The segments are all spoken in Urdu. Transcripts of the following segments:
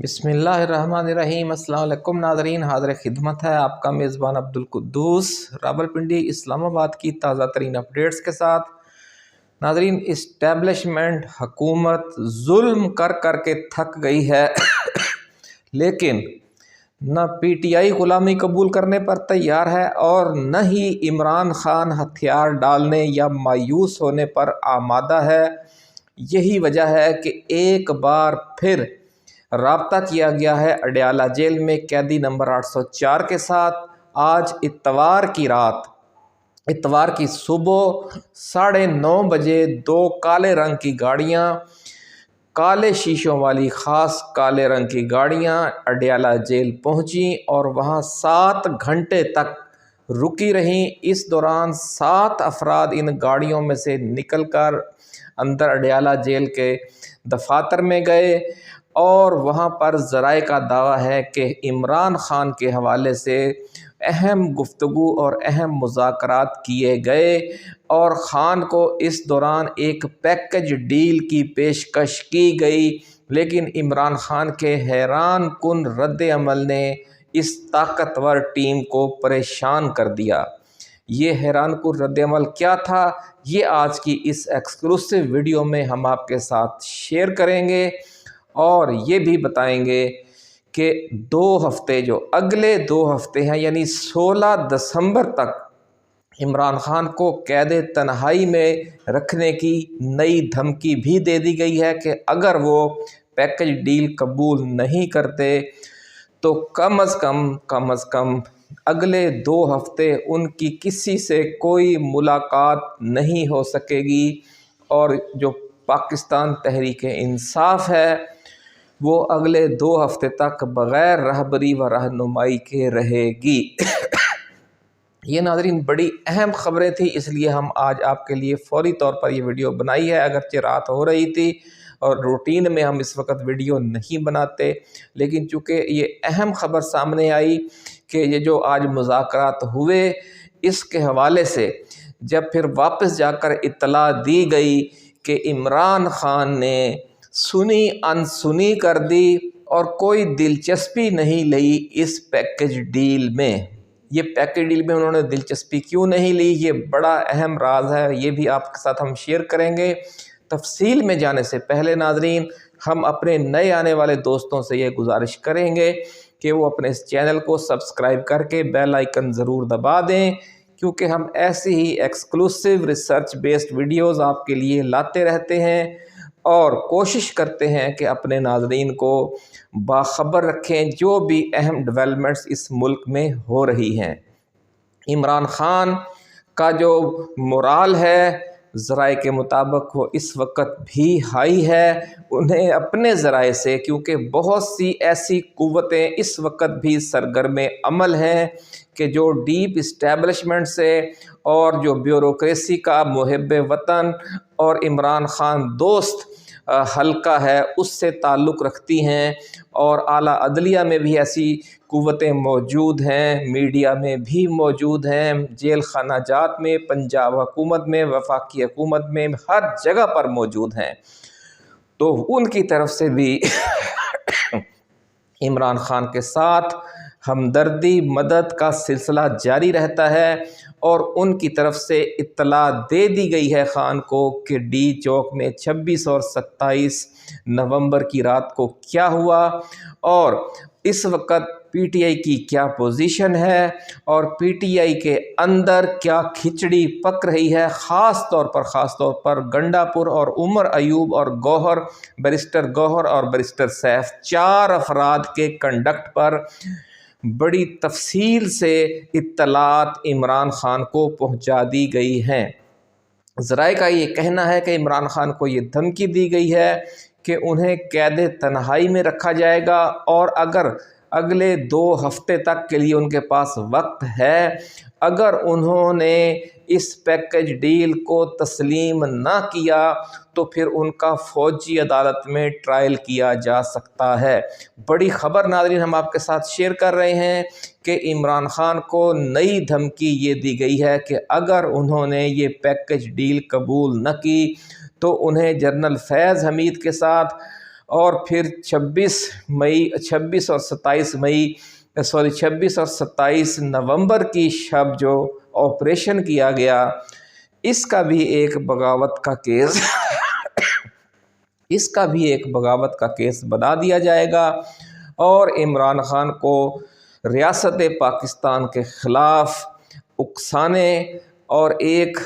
بسم اللہ الرحمن الرحیم۔ السلام علیکم ناظرین، حاضر خدمت ہے آپ کا میزبان عبدالقدوس راولپنڈی اسلام آباد کی تازہ ترین اپڈیٹس کے ساتھ۔ ناظرین، اسٹیبلشمنٹ حکومت ظلم کر کر کے تھک گئی ہے لیکن نہ پی ٹی آئی غلامی قبول کرنے پر تیار ہے اور نہ ہی عمران خان ہتھیار ڈالنے یا مایوس ہونے پر آمادہ ہے۔ یہی وجہ ہے کہ ایک بار پھر رابطہ کیا گیا ہے اڈیالہ جیل میں قیدی نمبر 804 کے ساتھ۔ آج اتوار کی صبح 9:30 بجے دو کالے رنگ کی گاڑیاں، کالے شیشوں والی خاص کالے رنگ کی گاڑیاں اڈیالہ جیل پہنچیں اور وہاں 7 گھنٹے تک رکی رہیں۔ اس دوران 7 افراد ان گاڑیوں میں سے نکل کر اندر اڈیالہ جیل کے دفاتر میں گئے اور وہاں پر ذرائع کا دعویٰ ہے کہ عمران خان کے حوالے سے اہم گفتگو اور اہم مذاکرات کیے گئے اور خان کو اس دوران ایک پیکج ڈیل کی پیشکش کی گئی، لیکن عمران خان کے حیران کن رد عمل نے اس طاقتور ٹیم کو پریشان کر دیا۔ یہ حیران کن رد عمل کیا تھا، یہ آج کی اس ایکسکلوسیو ویڈیو میں ہم آپ کے ساتھ شیئر کریں گے اور یہ بھی بتائیں گے کہ 2 ہفتے جو اگلے 2 ہفتے ہیں یعنی 16 دسمبر تک عمران خان کو قید تنہائی میں رکھنے کی نئی دھمکی بھی دے دی گئی ہے کہ اگر وہ پیکج ڈیل قبول نہیں کرتے تو کم از کم اگلے 2 ہفتے ان کی کسی سے کوئی ملاقات نہیں ہو سکے گی اور جو پاکستان تحریک انصاف ہے وہ اگلے 2 ہفتے تک بغیر رہبری و رہنمائی کے رہے گی۔ یہ ناظرین بڑی اہم خبریں تھیں، اس لیے ہم آج آپ کے لیے فوری طور پر یہ ویڈیو بنائی ہے۔ اگرچہ رات ہو رہی تھی اور روٹین میں ہم اس وقت ویڈیو نہیں بناتے، لیکن چونکہ یہ اہم خبر سامنے آئی کہ یہ جو آج مذاکرات ہوئے اس کے حوالے سے جب پھر واپس جا کر اطلاع دی گئی کہ عمران خان نے سنی انسنی کر دی اور کوئی دلچسپی نہیں لی اس پیکج ڈیل میں۔ یہ پیکج ڈیل میں انہوں نے دلچسپی کیوں نہیں لی، یہ بڑا اہم راز ہے، یہ بھی آپ کے ساتھ ہم شیئر کریں گے۔ تفصیل میں جانے سے پہلے ناظرین ہم اپنے نئے آنے والے دوستوں سے یہ گزارش کریں گے کہ وہ اپنے اس چینل کو سبسکرائب کر کے بیل آئیکن ضرور دبا دیں، کیونکہ ہم ایسی ہی ایکسکلوسیو ریسرچ بیسڈ ویڈیوز آپ کے لیے لاتے رہتے ہیں اور کوشش کرتے ہیں کہ اپنے ناظرین کو باخبر رکھیں جو بھی اہم ڈیولپمنٹس اس ملک میں ہو رہی ہیں۔ عمران خان کا جو مورال ہے ذرائع کے مطابق وہ اس وقت بھی ہائی ہے۔ انہیں اپنے ذرائع سے، کیونکہ بہت سی ایسی قوتیں اس وقت بھی سرگرم عمل ہیں کہ جو ڈیپ اسٹیبلشمنٹ سے اور جو بیوروکریسی کا محب وطن اور عمران خان دوست حلقہ ہے اس سے تعلق رکھتی ہیں، اور اعلیٰ عدلیہ میں بھی ایسی قوتیں موجود ہیں، میڈیا میں بھی موجود ہیں، جیل خانہ جات میں، پنجاب حکومت میں، وفاقی حکومت میں، ہر جگہ پر موجود ہیں۔ تو ان کی طرف سے بھی عمران خان کے ساتھ ہمدردی مدد کا سلسلہ جاری رہتا ہے اور ان کی طرف سے اطلاع دے دی گئی ہے خان کو کہ ڈی چوک میں 26 اور 27 نومبر کی رات کو کیا ہوا اور اس وقت پی ٹی آئی کی کیا پوزیشن ہے اور پی ٹی آئی کے اندر کیا کھچڑی پک رہی ہے۔ خاص طور پر گنڈا پور اور عمر ایوب اور بیرسٹر گوہر اور بیرسٹر سیف 4 افراد کے کنڈکٹ پر بڑی تفصیل سے اطلاعات عمران خان کو پہنچا دی گئی ہیں۔ ذرائع کا یہ کہنا ہے کہ عمران خان کو یہ دھمکی دی گئی ہے کہ انہیں قید تنہائی میں رکھا جائے گا اور اگر اگلے 2 ہفتے تک کے لیے ان کے پاس وقت ہے، اگر انہوں نے اس پیکج ڈیل کو تسلیم نہ کیا تو پھر ان کا فوجی عدالت میں ٹرائل کیا جا سکتا ہے۔ بڑی خبر ناظرین ہم آپ کے ساتھ شیئر کر رہے ہیں کہ عمران خان کو نئی دھمکی یہ دی گئی ہے کہ اگر انہوں نے یہ پیکج ڈیل قبول نہ کی تو انہیں جنرل فیض حمید کے ساتھ اور پھر 26 اور 27 نومبر کی شب جو آپریشن کیا گیا، اس کا بھی ایک بغاوت کا کیس بنا دیا جائے گا، اور عمران خان کو ریاست پاکستان کے خلاف اکسانے اور ایک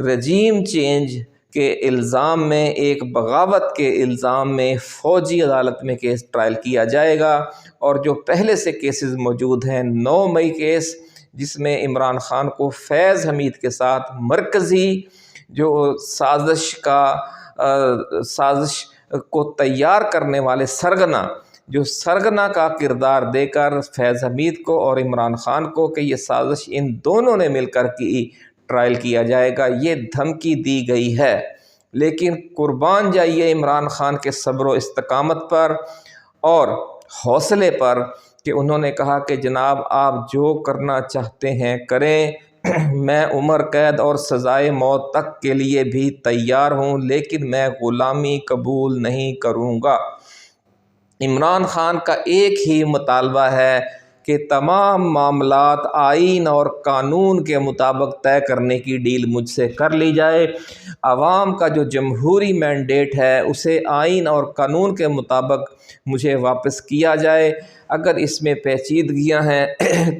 رجیم چینج کے الزام میں، ایک بغاوت کے الزام میں فوجی عدالت میں کیس ٹرائل کیا جائے گا۔ اور جو پہلے سے کیسز موجود ہیں، 9 مئی کیس جس میں عمران خان کو فیض حمید کے ساتھ مرکزی جو سازش کو تیار کرنے والے سرغنہ کا کردار دے کر فیض حمید کو اور عمران خان کو کہ یہ سازش ان دونوں نے مل کر کی ٹرائل کیا جائے گا، یہ دھمکی دی گئی ہے۔ لیکن قربان جائیے عمران خان کے صبر و استقامت پر اور حوصلے پر کہ انہوں نے کہا کہ جناب آپ جو کرنا چاہتے ہیں کریں، میں عمر قید اور سزائے موت تک کے لیے بھی تیار ہوں، لیکن میں غلامی قبول نہیں کروں گا۔ عمران خان کا ایک ہی مطالبہ ہے کہ تمام معاملات آئین اور قانون کے مطابق طے کرنے کی ڈیل مجھ سے کر لی جائے۔ عوام کا جو جمہوری مینڈیٹ ہے اسے آئین اور قانون کے مطابق مجھے واپس کیا جائے۔ اگر اس میں پیچیدگیاں ہیں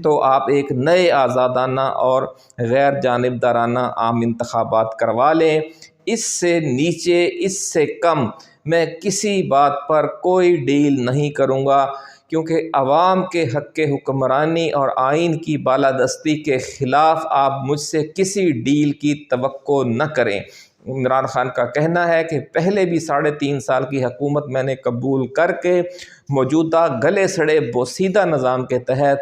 تو آپ ایک نئے آزادانہ اور غیر جانبدارانہ عام انتخابات کروا لیں۔ اس سے نیچے، اس سے کم میں کسی بات پر کوئی ڈیل نہیں کروں گا، کیونکہ عوام کے حق کے حکمرانی اور آئین کی بالادستی کے خلاف آپ مجھ سے کسی ڈیل کی توقع نہ کریں۔ عمران خان کا کہنا ہے کہ پہلے بھی 3.5 سال کی حکومت میں نے قبول کر کے موجودہ گلے سڑے بوسیدہ نظام کے تحت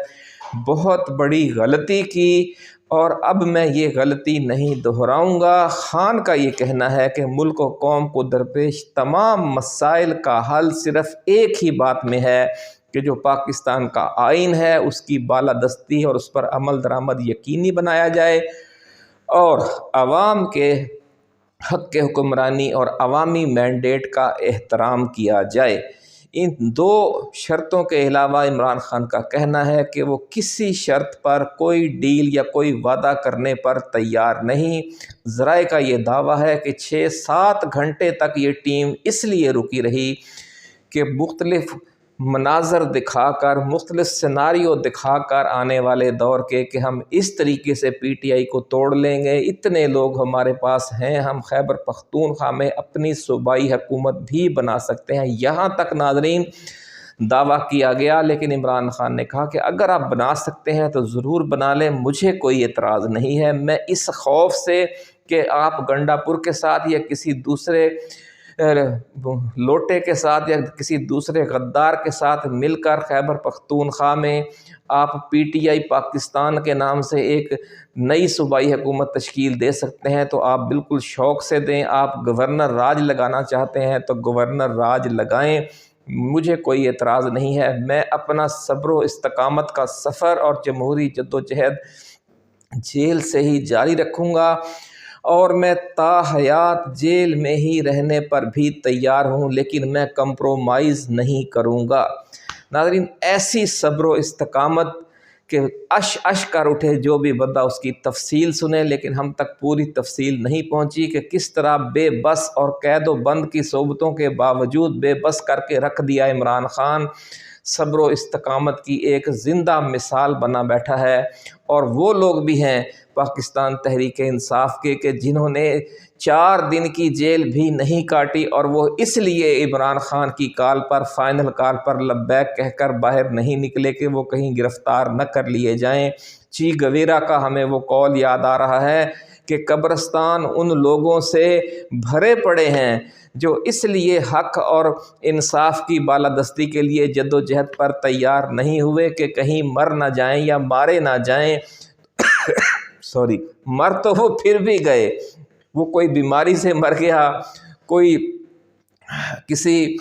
بہت بڑی غلطی کی، اور اب میں یہ غلطی نہیں دہراؤں گا۔ خان کا یہ کہنا ہے کہ ملک و قوم کو درپیش تمام مسائل کا حل صرف ایک ہی بات میں ہے کہ جو پاکستان کا آئین ہے اس کی بالادستی اور اس پر عمل درآمد یقینی بنایا جائے، اور عوام کے حق کے حکمرانی اور عوامی مینڈیٹ کا احترام کیا جائے۔ ان 2 شرطوں کے علاوہ عمران خان کا کہنا ہے کہ وہ کسی شرط پر کوئی ڈیل یا کوئی وعدہ کرنے پر تیار نہیں۔ ذرائع کا یہ دعویٰ ہے کہ 6-7 گھنٹے تک یہ ٹیم اس لیے رکی رہی کہ مختلف مناظر دکھا کر، مختلف سیناریو دکھا کر آنے والے دور کے کہ ہم اس طریقے سے پی ٹی آئی کو توڑ لیں گے، اتنے لوگ ہمارے پاس ہیں، ہم خیبر پختونخوا میں اپنی صوبائی حکومت بھی بنا سکتے ہیں، یہاں تک ناظرین دعویٰ کیا گیا۔ لیکن عمران خان نے کہا کہ اگر آپ بنا سکتے ہیں تو ضرور بنا لیں، مجھے کوئی اعتراض نہیں ہے۔ میں اس خوف سے کہ آپ گنڈا پور کے ساتھ یا کسی دوسرے لوٹے کے ساتھ یا کسی دوسرے غدار کے ساتھ مل کر خیبر پختونخوا میں آپ پی ٹی آئی پاکستان کے نام سے ایک نئی صوبائی حکومت تشکیل دے سکتے ہیں تو آپ بالکل شوق سے دیں۔ آپ گورنر راج لگانا چاہتے ہیں تو گورنر راج لگائیں، مجھے کوئی اعتراض نہیں ہے۔ میں اپنا صبر و استقامت کا سفر اور جمہوری جدوجہد جیل سے ہی جاری رکھوں گا، اور میں تا حیات جیل میں ہی رہنے پر بھی تیار ہوں، لیکن میں کمپرومائز نہیں کروں گا۔ ناظرین، ایسی صبر و استقامت کہ اش کر اٹھے جو بھی بندہ اس کی تفصیل سنے، لیکن ہم تک پوری تفصیل نہیں پہنچی کہ کس طرح بے بس اور قید و بند کی صحبتوں کے باوجود بے بس کر کے رکھ دیا عمران خان۔ صبر و استقامت کی ایک زندہ مثال بنا بیٹھا ہے، اور وہ لوگ بھی ہیں پاکستان تحریک انصاف کے کہ جنہوں نے 4 دن کی جیل بھی نہیں کاٹی، اور وہ اس لیے عمران خان کی کال پر، فائنل کال پر لبیک کہہ کر باہر نہیں نکلے کہ وہ کہیں گرفتار نہ کر لیے جائیں۔ چی گویرا کا ہمیں وہ قول یاد آ رہا ہے کہ قبرستان ان لوگوں سے بھرے پڑے ہیں جو اس لیے حق اور انصاف کی بالادستی کے لیے جد و جہد پر تیار نہیں ہوئے کہ کہیں مر نہ جائیں یا مارے نہ جائیں۔ مر تو وہ پھر بھی گئے، وہ کوئی بیماری سے مر گیا، کوئی کسی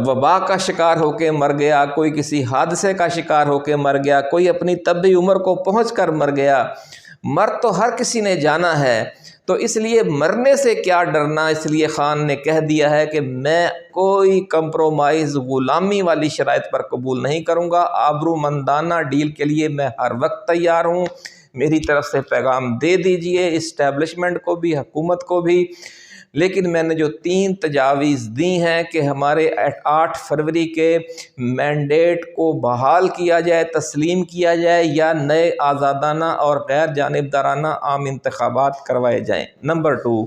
وبا کا شکار ہو کے مر گیا، کوئی کسی حادثے کا شکار ہو کے مر گیا، کوئی اپنی طبی عمر کو پہنچ کر مر گیا۔ مر تو ہر کسی نے جانا ہے، تو اس لیے مرنے سے کیا ڈرنا، اس لیے خان نے کہہ دیا ہے کہ میں کوئی کمپرومائز غلامی والی شرائط پر قبول نہیں کروں گا، آبرو مندانہ ڈیل کے لیے میں ہر وقت تیار ہوں، میری طرف سے پیغام دے دیجئے اسٹیبلشمنٹ کو بھی، حکومت کو بھی۔ لیکن میں نے جو 3 تجاویز دی ہیں کہ ہمارے 8 فروری کے مینڈیٹ کو بحال کیا جائے، تسلیم کیا جائے، یا نئے آزادانہ اور غیر جانبدارانہ عام انتخابات کروائے جائیں۔ نمبر 2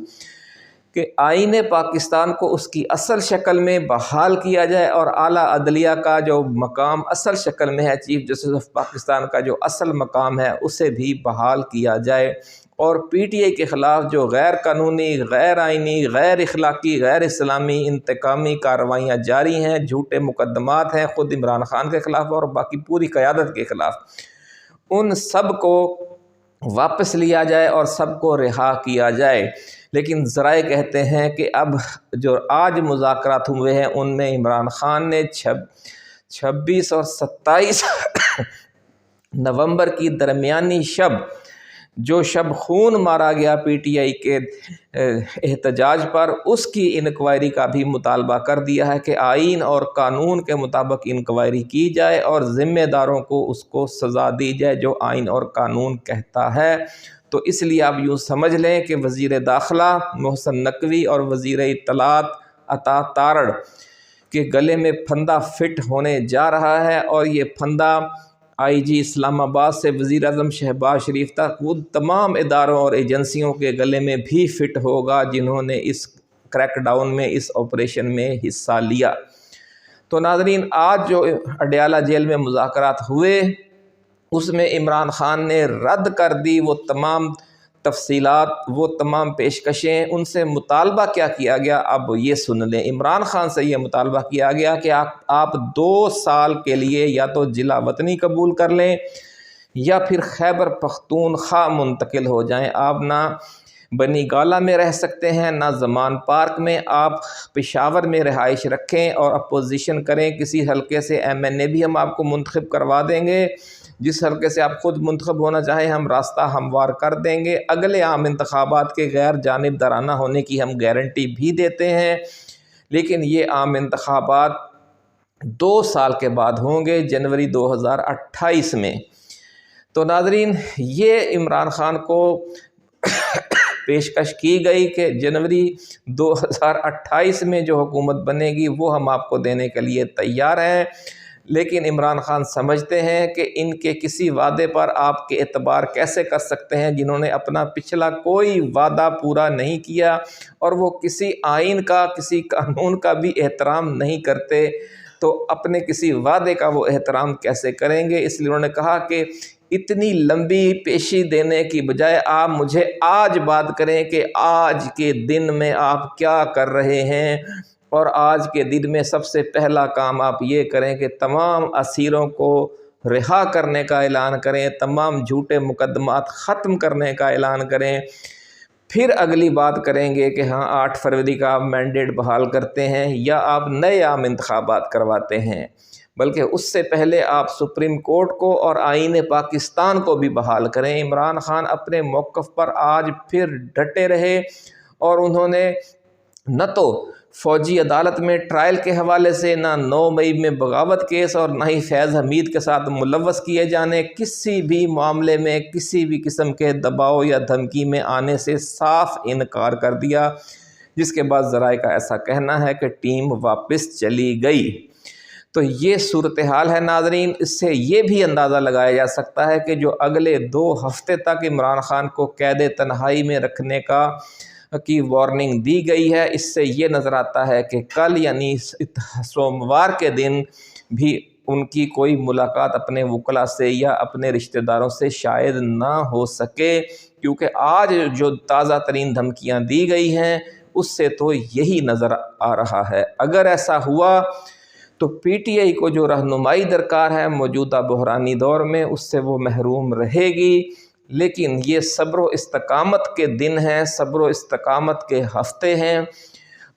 کہ آئین پاکستان کو اس کی اصل شکل میں بحال کیا جائے اور اعلیٰ عدلیہ کا جو مقام اصل شکل میں ہے، چیف جسٹس آف پاکستان کا جو اصل مقام ہے، اسے بھی بحال کیا جائے، اور پی ٹی آئی کے خلاف جو غیر قانونی، غیر آئینی، غیر اخلاقی، غیر اسلامی انتقامی کارروائیاں جاری ہیں، جھوٹے مقدمات ہیں خود عمران خان کے خلاف اور باقی پوری قیادت کے خلاف، ان سب کو واپس لیا جائے اور سب کو رہا کیا جائے۔ لیکن ذرائع کہتے ہیں کہ اب جو آج مذاکرات ہوئے ہیں ان میں عمران خان نے 26 اور 27 نومبر کی درمیانی شب، جو شب خون مارا گیا پی ٹی آئی کے احتجاج پر، اس کی انکوائری کا بھی مطالبہ کر دیا ہے کہ آئین اور قانون کے مطابق انکوائری کی جائے اور ذمہ داروں کو اس کو سزا دی جائے جو آئین اور قانون کہتا ہے۔ تو اس لیے آپ یوں سمجھ لیں کہ وزیر داخلہ محسن نقوی اور وزیر اطلاعات عطا تارڑ کے گلے میں پھندا فٹ ہونے جا رہا ہے، اور یہ پھندا آئی جی اسلام آباد سے وزیر اعظم شہباز شریف تک وہ تمام اداروں اور ایجنسیوں کے گلے میں بھی فٹ ہوگا جنہوں نے اس کریک ڈاؤن میں، اس آپریشن میں حصہ لیا۔ تو ناظرین، آج جو اڈیالہ جیل میں مذاکرات ہوئے اس میں عمران خان نے رد کر دی وہ تمام تفصیلات، وہ تمام پیشکشیں۔ ان سے مطالبہ کیا کیا گیا، اب یہ سن لیں۔ عمران خان سے یہ مطالبہ کیا گیا کہ آپ 2 سال کے لیے یا تو جلا وطنی قبول کر لیں یا پھر خیبر پختونخوا منتقل ہو جائیں۔ آپ نہ بنی گالہ میں رہ سکتے ہیں، نہ زمان پارک میں، آپ پشاور میں رہائش رکھیں اور اپوزیشن کریں کسی حلقے سے۔ ایم این اے بھی ہم آپ کو منتخب کروا دیں گے، جس حلقے سے آپ خود منتخب ہونا چاہیں ہم راستہ ہموار کر دیں گے۔ اگلے عام انتخابات کے غیر جانبدارانہ ہونے کی ہم گارنٹی بھی دیتے ہیں، لیکن یہ عام انتخابات 2 سال کے بعد ہوں گے، جنوری 2028 میں۔ تو ناظرین، یہ عمران خان کو پیشکش کی گئی کہ جنوری 2028 میں جو حکومت بنے گی وہ ہم آپ کو دینے کے لیے تیار ہیں، لیکن عمران خان سمجھتے ہیں کہ ان کے کسی وعدے پر آپ کے اعتبار کیسے کر سکتے ہیں جنہوں نے اپنا پچھلا کوئی وعدہ پورا نہیں کیا اور وہ کسی آئین کا، کسی قانون کا بھی احترام نہیں کرتے، تو اپنے کسی وعدے کا وہ احترام کیسے کریں گے؟ اس لیے انہوں نے کہا کہ اتنی لمبی پیشی دینے کی بجائے آپ مجھے آج بات کریں کہ آج کے دن میں آپ کیا کر رہے ہیں، اور آج کے دن میں سب سے پہلا کام آپ یہ کریں کہ تمام اسیروں کو رہا کرنے کا اعلان کریں، تمام جھوٹے مقدمات ختم کرنے کا اعلان کریں، پھر اگلی بات کریں گے کہ ہاں 8 فروری کا آپ مینڈیٹ بحال کرتے ہیں یا آپ نئے عام انتخابات کرواتے ہیں، بلکہ اس سے پہلے آپ سپریم کورٹ کو اور آئین پاکستان کو بھی بحال کریں۔ عمران خان اپنے موقف پر آج پھر ڈٹے رہے، اور انہوں نے نہ تو فوجی عدالت میں ٹرائل کے حوالے سے، نہ 9 مئی میں بغاوت کیس، اور نہ ہی فیض حمید کے ساتھ ملوث کیے جانے، کسی بھی معاملے میں کسی بھی قسم کے دباؤ یا دھمکی میں آنے سے صاف انکار کر دیا، جس کے بعد ذرائع کا ایسا کہنا ہے کہ ٹیم واپس چلی گئی۔ تو یہ صورتحال ہے ناظرین۔ اس سے یہ بھی اندازہ لگایا جا سکتا ہے کہ جو اگلے 2 ہفتے تک عمران خان کو قید تنہائی میں رکھنے کی وارننگ دی گئی ہے، اس سے یہ نظر آتا ہے کہ کل یعنی سوموار کے دن بھی ان کی کوئی ملاقات اپنے وکلاء سے یا اپنے رشتہ داروں سے شاید نہ ہو سکے، کیونکہ آج جو تازہ ترین دھمکیاں دی گئی ہیں اس سے تو یہی نظر آ رہا ہے۔ اگر ایسا ہوا تو پی ٹی آئی کو جو رہنمائی درکار ہے موجودہ بحرانی دور میں، اس سے وہ محروم رہے گی، لیکن یہ صبر و استقامت کے دن ہیں، صبر و استقامت کے ہفتے ہیں،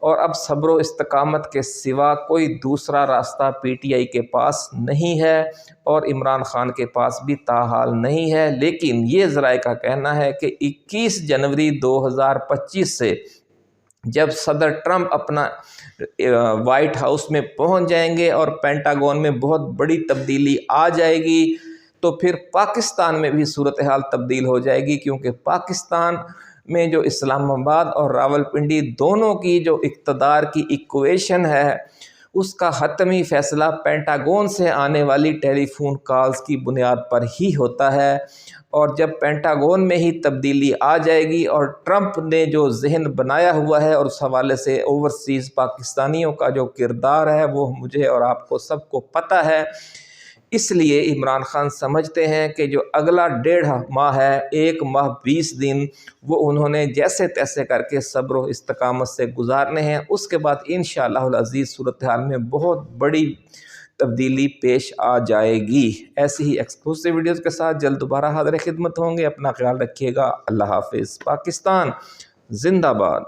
اور اب صبر و استقامت کے سوا کوئی دوسرا راستہ پی ٹی آئی کے پاس نہیں ہے اور عمران خان کے پاس بھی تاحال نہیں ہے۔ لیکن یہ ذرائع کا کہنا ہے کہ 21 جنوری 2025 سے جب صدر ٹرمپ اپنا وائٹ ہاؤس میں پہنچ جائیں گے اور پینٹاگون میں بہت بڑی تبدیلی آ جائے گی تو پھر پاکستان میں بھی صورتحال تبدیل ہو جائے گی، کیونکہ پاکستان میں جو اسلام آباد اور راولپنڈی دونوں کی جو اقتدار کی ایکویشن ہے اس کا حتمی فیصلہ پینٹاگون سے آنے والی ٹیلی فون کالز کی بنیاد پر ہی ہوتا ہے، اور جب پینٹاگون میں ہی تبدیلی آ جائے گی اور ٹرمپ نے جو ذہن بنایا ہوا ہے اور اس حوالے سے اوورسیز پاکستانیوں کا جو کردار ہے وہ مجھے اور آپ کو سب کو پتہ ہے، اس لیے عمران خان سمجھتے ہیں کہ جو اگلا 1.5 ماہ ہے، 1 ماہ 20 دن، وہ انہوں نے جیسے تیسے کر کے صبر و استقامت سے گزارنے ہیں۔ اس کے بعد انشاءاللہ العزیز صورتحال میں بہت بڑی تبدیلی پیش آ جائے گی۔ ایسی ہی ایکسکلوسیو ویڈیوز کے ساتھ جلد دوبارہ حاضر خدمت ہوں گے۔ اپنا خیال رکھیے گا۔ اللہ حافظ۔ پاکستان زندہ باد۔